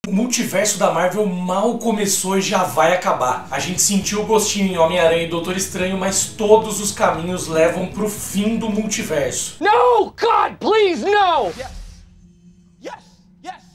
O multiverso da Marvel mal começou e já vai acabar. A gente sentiu o gostinho em Homem-Aranha e Doutor Estranho, mas todos os caminhos levam pro fim do multiverso. No, God, please, no!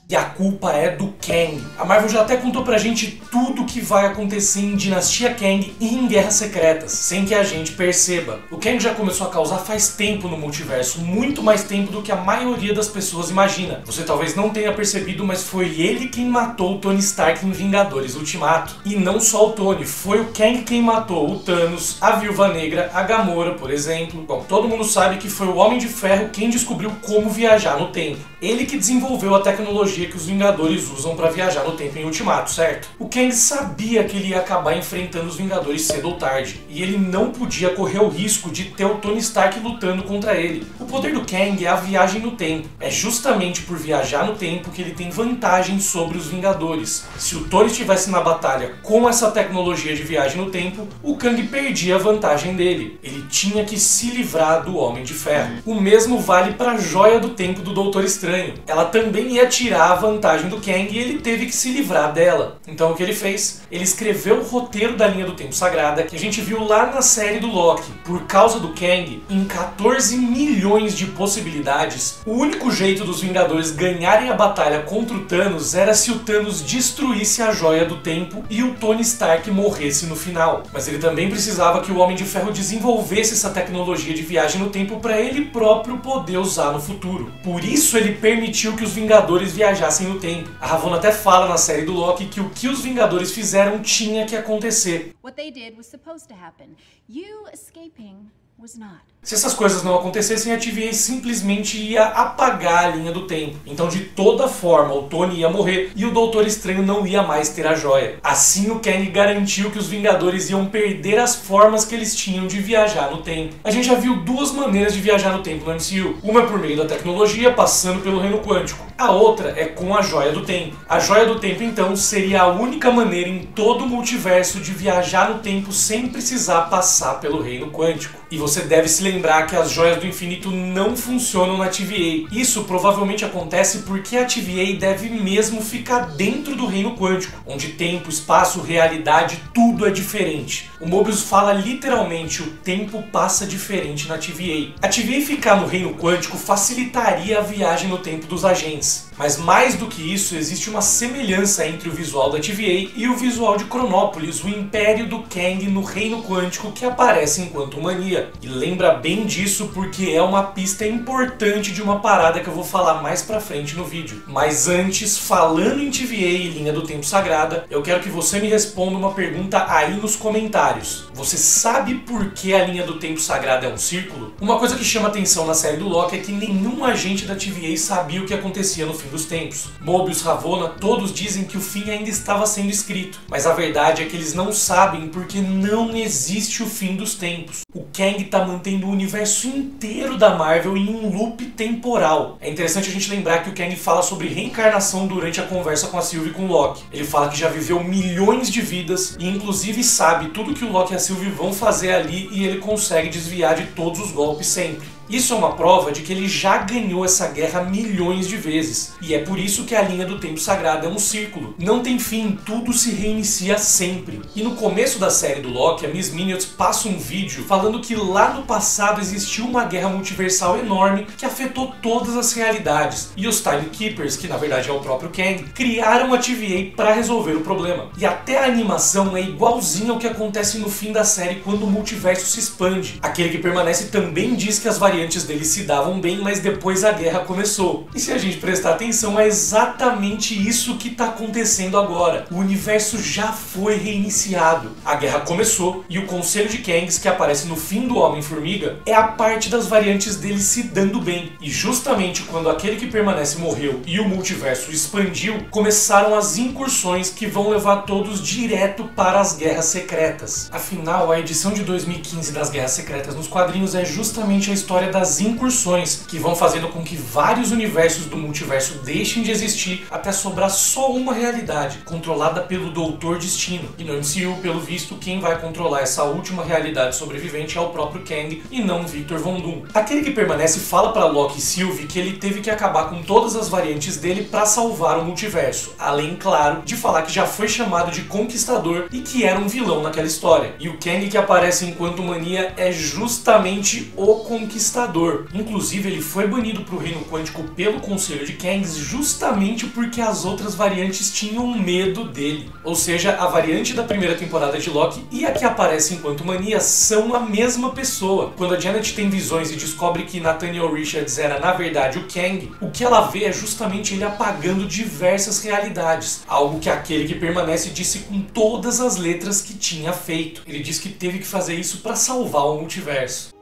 E a culpa é do Kang. A Marvel já até contou pra gente tudo o que vai acontecer em Dinastia Kang e em Guerras Secretas, sem que a gente perceba. O Kang já começou a causar faz tempo no multiverso, muito mais tempo do que a maioria das pessoas imagina. Você talvez não tenha percebido, mas foi ele quem matou o Tony Stark em Vingadores Ultimato. E não só o Tony, foi o Kang quem matou o Thanos, a Viúva Negra, a Gamora, por exemplo. Bom, todo mundo sabe que foi o Homem de Ferro quem descobriu como viajar no tempo. Ele que desenvolveu a tecnologia que os Vingadores usam para viajar no tempo em Ultimato, certo? O Kang sabia que ele ia acabar enfrentando os Vingadores cedo ou tarde, e ele não podia correr o risco de ter o Tony Stark lutando contra ele. O poder do Kang é a viagem no tempo. É justamente por viajar no tempo que ele tem vantagem sobre os Vingadores. Se o Tony estivesse na batalha com essa tecnologia de viagem no tempo, o Kang perdia a vantagem dele. Ele tinha que se livrar do Homem de Ferro. O mesmo vale para a Joia do Tempo do Doutor Estranho. Ela também ia tirar a vantagem do Kang e ele teve que se livrar dela. Então o que ele fez? Ele escreveu o roteiro da linha do tempo sagrada que a gente viu lá na série do Loki. Por causa do Kang, em 14 milhões de possibilidades, o único jeito dos Vingadores ganharem a batalha contra o Thanos era se o Thanos destruísse a Joia do Tempo e o Tony Stark morresse no final. Mas ele também precisava que o Homem de Ferro desenvolvesse essa tecnologia de viagem no tempo para ele próprio poder usar no futuro. Por isso ele permitiu que os Vingadores viajassem no tempo. A Ravonna até fala na série do Loki que o que os Vingadores fizeram tinha que acontecer. What they did was supposed to happen. You escaping was not. Se essas coisas não acontecessem, a TVA simplesmente ia apagar a linha do tempo. Então, de toda forma, o Tony ia morrer e o Doutor Estranho não ia mais ter a joia. Assim, o Kang garantiu que os Vingadores iam perder as formas que eles tinham de viajar no tempo. A gente já viu duas maneiras de viajar no tempo no MCU. Uma é por meio da tecnologia, passando pelo reino quântico. A outra é com a Joia do Tempo. A Joia do Tempo, então, seria a única maneira em todo o multiverso de viajar no tempo sem precisar passar pelo reino quântico. E você deve se lembrar que as Joias do Infinito não funcionam na TVA. Isso provavelmente acontece porque a TVA deve mesmo ficar dentro do reino quântico, onde tempo, espaço, realidade, tudo é diferente. O Mobius fala literalmente, o tempo passa diferente na TVA. A TVA ficar no reino quântico facilitaria a viagem no tempo dos agentes. Mas mais do que isso, existe uma semelhança entre o visual da TVA e o visual de Cronópolis, o Império do Kang no reino quântico que aparece enquanto Mania. E lembra bem disso porque é uma pista importante de uma parada que eu vou falar mais pra frente no vídeo. Mas antes, falando em TVA e linha do tempo sagrada, eu quero que você me responda uma pergunta aí nos comentários. Você sabe por que a linha do tempo sagrada é um círculo? Uma coisa que chama atenção na série do Loki é que nenhum agente da TVA sabia o que acontecia no fim dos tempos. Mobius, Ravonna, todos dizem que o fim ainda estava sendo escrito, mas a verdade é que eles não sabem porque não existe o fim dos tempos. O Kang está mantendo o universo inteiro da Marvel em um loop temporal. É interessante a gente lembrar que o Kang fala sobre reencarnação durante a conversa com a Sylvie e com o Loki. Ele fala que já viveu milhões de vidas e inclusive sabe tudo que o Loki e a Sylvie vão fazer ali e ele consegue desviar de todos os golpes sempre. Isso é uma prova de que ele já ganhou essa guerra milhões de vezes. E é por isso que a linha do tempo sagrado é um círculo. Não tem fim, tudo se reinicia sempre. E no começo da série do Loki, a Miss Minutes passa um vídeo falando que lá no passado existiu uma guerra multiversal enorme que afetou todas as realidades. E os Timekeepers, que na verdade é o próprio Kang, criaram a TVA para resolver o problema. E até a animação é igualzinha ao que acontece no fim da série quando o multiverso se expande. Aquele que permanece também diz que as variantes deles se davam bem, mas depois a guerra começou. E se a gente prestar atenção, é exatamente isso que está acontecendo agora. O universo já foi reiniciado. A guerra começou e o Conselho de Kangs, que aparece no fim do Homem-Formiga, é a parte das variantes deles se dando bem. E justamente quando aquele que permanece morreu e o multiverso expandiu, começaram as incursões que vão levar todos direto para as Guerras Secretas. Afinal, a edição de 2015 das Guerras Secretas nos quadrinhos é justamente a história história das incursões, que vão fazendo com que vários universos do multiverso deixem de existir até sobrar só uma realidade, controlada pelo Doutor Destino. E no MCU, pelo visto, quem vai controlar essa última realidade sobrevivente é o próprio Kang e não Victor Von Doom. Aquele que permanece fala para Loki e Sylvie que ele teve que acabar com todas as variantes dele para salvar o multiverso, além, claro, de falar que já foi chamado de Conquistador e que era um vilão naquela história. E o Kang que aparece em Quantumania é justamente o Conquistador. Inclusive, ele foi banido para o Reino Quântico pelo Conselho de Kangs justamente porque as outras variantes tinham medo dele. Ou seja, a variante da primeira temporada de Loki e a que aparece em Quantumania são a mesma pessoa. Quando a Janet tem visões e descobre que Nathaniel Richards era na verdade o Kang, o que ela vê é justamente ele apagando diversas realidades, algo que aquele que permanece disse com todas as letras que tinha feito. Ele diz que teve que fazer isso para salvar o multiverso.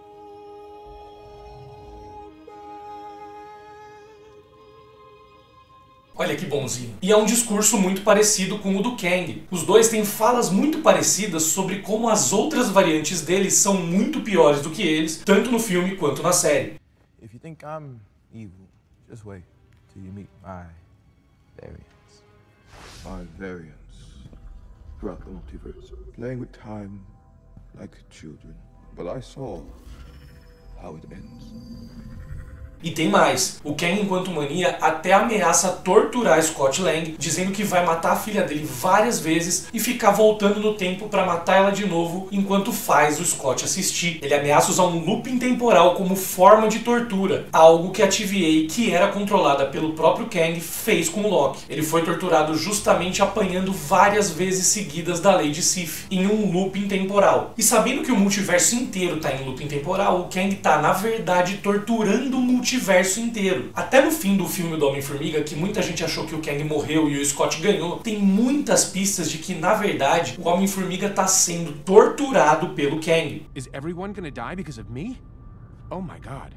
Olha que bonzinho. E é um discurso muito parecido com o do Kang. Os dois têm falas muito parecidas sobre como as outras variantes deles são muito piores do que eles, tanto no filme quanto na série. If you think I'm evil, just wait till you meet my variants. My variants throughout the multiverse, playing with time like children. But I saw how it ends. E tem mais, o Kang em Quantumania até ameaça torturar Scott Lang, dizendo que vai matar a filha dele várias vezes e ficar voltando no tempo para matar ela de novo enquanto faz o Scott assistir. Ele ameaça usar um looping temporal como forma de tortura, algo que a TVA, que era controlada pelo próprio Kang, fez com o Loki. Ele foi torturado justamente apanhando várias vezes seguidas da lei de Sif, em um looping temporal. E sabendo que o multiverso inteiro está em looping temporal, o Kang está na verdade torturando o multiverso inteiro. Até no fim do filme do Homem-Formiga, que muita gente achou que o Kang morreu e o Scott ganhou, tem muitas pistas de que, na verdade, o Homem-Formiga está sendo torturado pelo Kang. Is everyone gonna die because of me? Oh my god.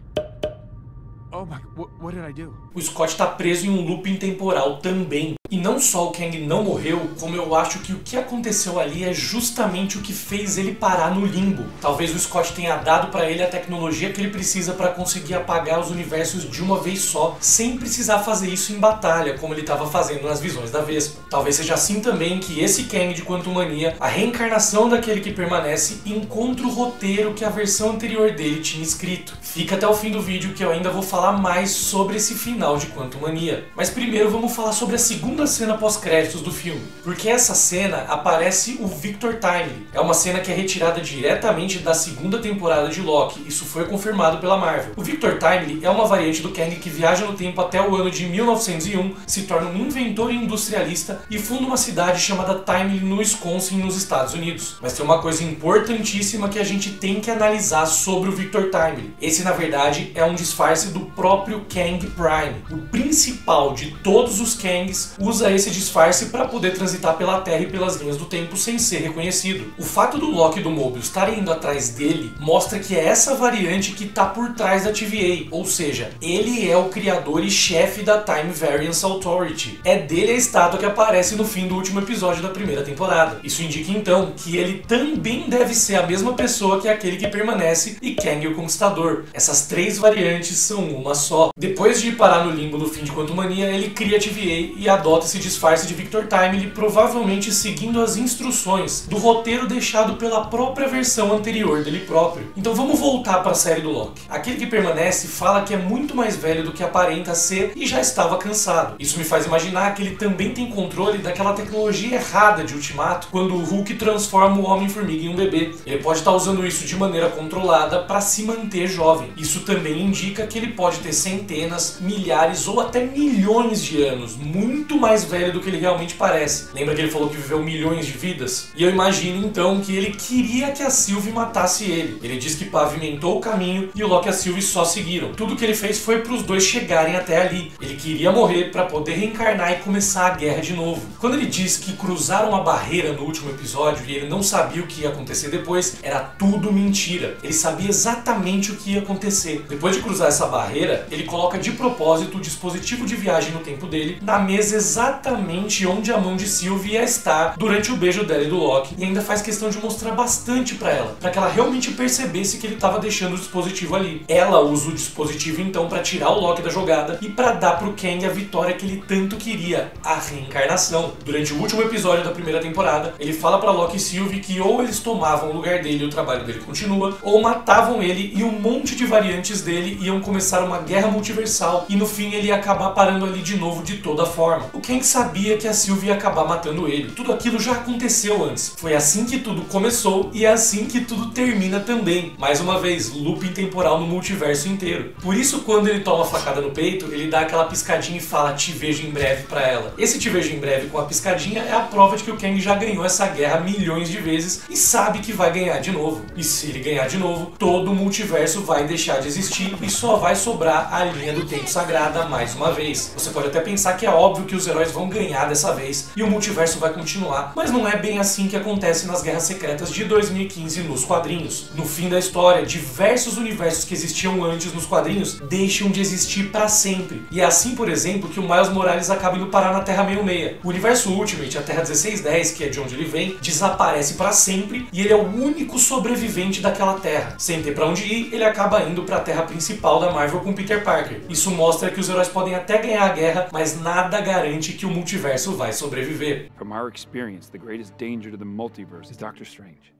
Oh my, what did I do? O Scott está preso em um looping temporal também. E não só o Kang não morreu, como eu acho que o que aconteceu ali é justamente o que fez ele parar no limbo. Talvez o Scott tenha dado para ele a tecnologia que ele precisa para conseguir apagar os universos de uma vez só, sem precisar fazer isso em batalha, como ele estava fazendo nas visões da Vespa. Talvez seja assim também que esse Kang de Quantumania, a reencarnação daquele que permanece, encontra o roteiro que a versão anterior dele tinha escrito. Fica até o fim do vídeo que eu ainda vou falar mais sobre esse final de Quantumania. Mas primeiro vamos falar sobre a segunda cena pós-créditos do filme, porque essa cena aparece o Victor Timely. É uma cena que é retirada diretamente da segunda temporada de Loki, isso foi confirmado pela Marvel. O Victor Timely é uma variante do Kang que viaja no tempo até o ano de 1901, se torna um inventor e industrialista e funda uma cidade chamada Timely no Wisconsin, nos Estados Unidos. Mas tem uma coisa importantíssima que a gente tem que analisar sobre o Victor Timely. Esse, na verdade, é um disfarce do próprio Kang Prime. O principal de todos os Kangs usa esse disfarce para poder transitar pela Terra e pelas linhas do tempo sem ser reconhecido. O fato do Loki e do Mobius estarem indo atrás dele mostra que é essa variante que está por trás da TVA, ou seja, ele é o criador e chefe da Time Variance Authority. É dele a estátua que aparece no fim do último episódio da primeira temporada. Isso indica então que ele também deve ser a mesma pessoa que aquele que permanece e Kang o Conquistador. Essas três variantes são uma só. Depois de parar no limbo no fim de Quantumania, ele cria a TVA e adota esse disfarce de Victor Timely, provavelmente seguindo as instruções do roteiro deixado pela própria versão anterior dele próprio. Então vamos voltar para a série do Loki. Aquele que permanece fala que é muito mais velho do que aparenta ser e já estava cansado. Isso me faz imaginar que ele também tem controle daquela tecnologia errada de Ultimato, quando o Hulk transforma o Homem-Formiga em um bebê. Ele pode estar usando isso de maneira controlada para se manter jovem. Isso também indica que ele pode ter centenas, milhares ou até milhões de anos, muito mais velho do que ele realmente parece. Lembra que ele falou que viveu milhões de vidas? E eu imagino então que ele queria que a Sylvie matasse ele. Ele diz que pavimentou o caminho e o Loki e a Sylvie só seguiram. Tudo que ele fez foi para os dois chegarem até ali. Ele queria morrer para poder reencarnar e começar a guerra de novo. Quando ele diz que cruzaram uma barreira no último episódio e ele não sabia o que ia acontecer depois, era tudo mentira. Ele sabia exatamente o que ia acontecer. Depois de cruzar essa barreira, ele coloca de propósito o dispositivo de viagem no tempo dele na mesa exatamente onde a mão de Sylvie ia estar durante o beijo dela e do Loki, e ainda faz questão de mostrar bastante pra ela, pra que ela realmente percebesse que ele tava deixando o dispositivo ali. Ela usa o dispositivo então pra tirar o Loki da jogada e pra dar pro Kang a vitória que ele tanto queria, a reencarnação. Durante o último episódio da primeira temporada, ele fala pra Loki e Sylvie que ou eles tomavam o lugar dele e o trabalho dele continua, ou matavam ele e um monte de variantes dele iam começar uma guerra multiversal e no fim ele ia acabar parando ali de novo de toda forma. O Kang sabia que a Sylvie ia acabar matando ele. Tudo aquilo já aconteceu antes. Foi assim que tudo começou e é assim que tudo termina também. Mais uma vez, looping temporal no multiverso inteiro. Por isso, quando ele toma a facada no peito, ele dá aquela piscadinha e fala "te vejo em breve" pra ela. Esse "te vejo em breve" com a piscadinha é a prova de que o Kang já ganhou essa guerra milhões de vezes e sabe que vai ganhar de novo. E se ele ganhar de novo, todo o multiverso vai deixar de existir e só vai sobrar a linha do tempo sagrada mais uma vez. Você pode até pensar que é óbvio que os heróis vão ganhar dessa vez e o multiverso vai continuar, mas não é bem assim que acontece nas Guerras Secretas de 2015 nos quadrinhos. No fim da história, diversos universos que existiam antes nos quadrinhos deixam de existir pra sempre. E é assim, por exemplo, que o Miles Morales acaba indo parar na Terra 66. O universo Ultimate, a Terra 1610, que é de onde ele vem, desaparece pra sempre e ele é o único sobrevivente daquela Terra. Sem ter pra onde ir, ele acaba indo pra Terra principal da Marvel com Peter Parker. Isso mostra que os heróis podem até ganhar a guerra, mas nada garante que o multiverso vai sobreviver. From our experience, the greatest danger to the multiverse is Doctor Strange.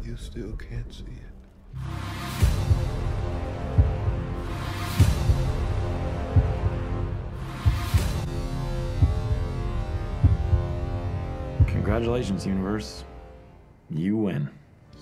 You still can't see it. Congratulations, universe. You win.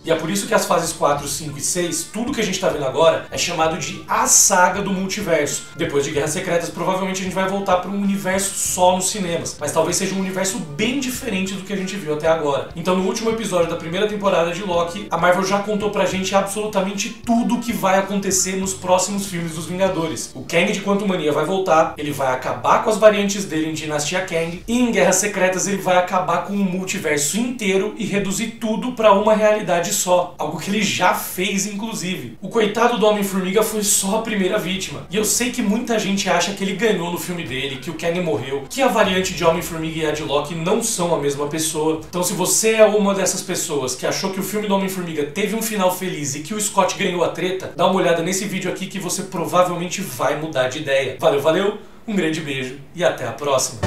E é por isso que as fases 4, 5 e 6, tudo que a gente tá vendo agora, é chamado de a saga do multiverso. Depois de Guerras Secretas, provavelmente a gente vai voltar para um universo só nos cinemas, mas talvez seja um universo bem diferente do que a gente viu até agora. Então no último episódio da primeira temporada de Loki, a Marvel já contou pra gente absolutamente tudo o que vai acontecer nos próximos filmes dos Vingadores. O Kang de Quantumania vai voltar, ele vai acabar com as variantes dele em Dinastia Kang, e em Guerras Secretas ele vai acabar com o multiverso inteiro e reduzir tudo pra uma realidade só, algo que ele já fez inclusive. O coitado do Homem-Formiga foi só a primeira vítima, e eu sei que muita gente acha que ele ganhou no filme dele, que o Kang morreu, que a variante de Homem-Formiga e a de Loki não são a mesma pessoa. Então se você é uma dessas pessoas que achou que o filme do Homem-Formiga teve um final feliz e que o Scott ganhou a treta, dá uma olhada nesse vídeo aqui que você provavelmente vai mudar de ideia. Valeu, valeu, um grande beijo e até a próxima.